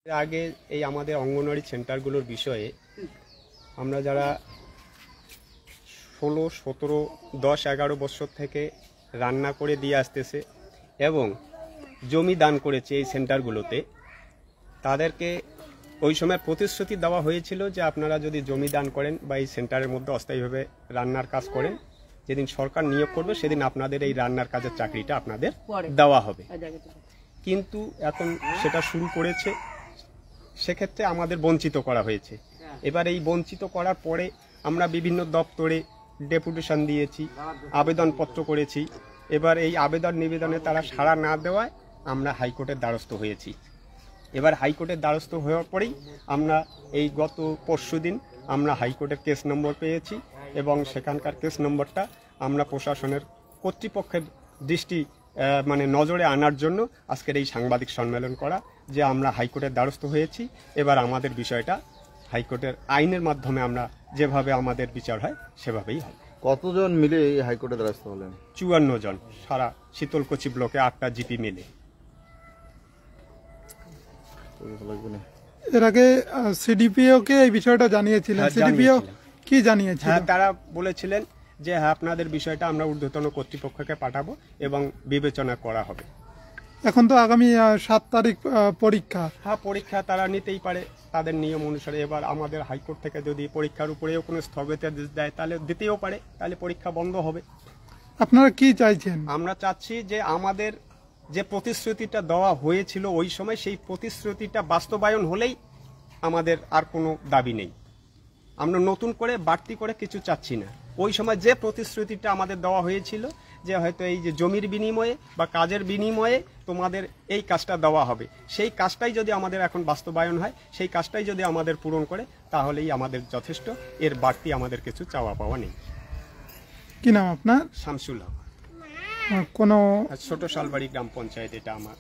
এর আগে এই আমাদের অঙ্গনওয়াড়ি সেন্টারগুলোর বিষয়ে আমরা যারা 16, 17, 10, 11 বছর থেকে রান্না করে দিয়ে আসতেছে এবং জমি দান করেছে এই সেন্টারগুলোতে, তাদেরকে ওই সময় প্রতিশ্রুতি দেওয়া হয়েছিল যে আপনারা যদি জমি দান করেন বা এই সেন্টারের মধ্যে অস্থায়ীভাবে রান্নার কাজ করেন, যেদিন সরকার নিয়োগ করবে সেদিন আপনাদের এই রান্নার কাজের চাকরিটা আপনাদের দেওয়া হবে। কিন্তু এখন সেটা শুরু করেছে, সেক্ষেত্রে আমাদের বঞ্চিত করা হয়েছে। এবার এই বঞ্চিত করার পরে আমরা বিভিন্ন দপ্তরে ডেপুটেশন দিয়েছি, আবেদনপত্র করেছি। এবার এই আবেদন নিবেদনে তারা সাড়া না দেওয়ায় আমরা হাইকোর্টের দ্বারস্থ হয়েছি। এবার হাইকোর্টের দ্বারস্থ হওয়ার পরেই আমরা এই গত পরশুদিন আমরা হাইকোর্টের কেস নম্বর পেয়েছি এবং সেখানকার কেস নম্বরটা আমরা প্রশাসনের কর্তৃপক্ষের দৃষ্টি নজরে আনার জন্য আজকের এই সাংবাদিক সম্মেলন করা, যে আমরা হাইকোর্টের দ্বারস্থ হয়েছি। এবার আমাদের বিষয়টা হাইকোর্টের আইনের মাধ্যমে আমরা যেভাবে আমাদের বিচার হয় সেভাবেই হবে। কতজন মিলে এই হাইকোর্টের দ্বারস্থ হলেন? 54 জন, সারা শীতলকুচি ব্লকে 8টা জিপি মিলে। এর আগে সিডিপিও কে এই বিষয়টা জানিয়েছিলেন? সিডিপিও কি জানিয়েছিল? হ্যাঁ, তারা বলেছিলেন যে হ্যাঁ, আপনাদের বিষয়টা আমরা ঊর্ধ্বতন কর্তৃপক্ষকে পাঠাবো এবং বিবেচনা করা হবে। এখন তো আগামী 7 তারিখ পরীক্ষা। হ্যাঁ, পরীক্ষা তারা নিতেই পারে তাদের নিয়ম অনুসারে। এবার আমাদের হাইকোর্ট থেকে যদি পরীক্ষার উপরেও কোনো স্থগিতাদেশ দেয় তাহলে দিতেও পারে, তাহলে পরীক্ষা বন্ধ হবে। আপনারা কি চাইছেন? আমরা চাচ্ছি যে আমাদের যে প্রতিশ্রুতিটা দেওয়া হয়েছিল ওই সময়, সেই প্রতিশ্রুতিটা বাস্তবায়ন হলেই আমাদের আর কোনো দাবি নেই। আমরা নতুন করে বাড়তি করে কিছু চাচ্ছি না। ওই সময় যে প্রতিশ্রুতিটা আমাদের দেওয়া হয়েছিল যে হয়তো এই যে জমির বিনিময়ে বা কাজের বিনিময়ে তোমাদের এই কাজটা দেওয়া হবে, সেই কাজটাই যদি আমাদের এখন বাস্তবায়ন হয়, সেই কাজটাই যদি আমাদের পূরণ করে, তাহলেই আমাদের যথেষ্ট। এর বাড়তি আমাদের কিছু চাওয়া পাওয়া নেই। কি নাম আপনার? শামসুল হক, কোনো ছোট শালবাড়ি গ্রাম পঞ্চায়েত, এটা আমার।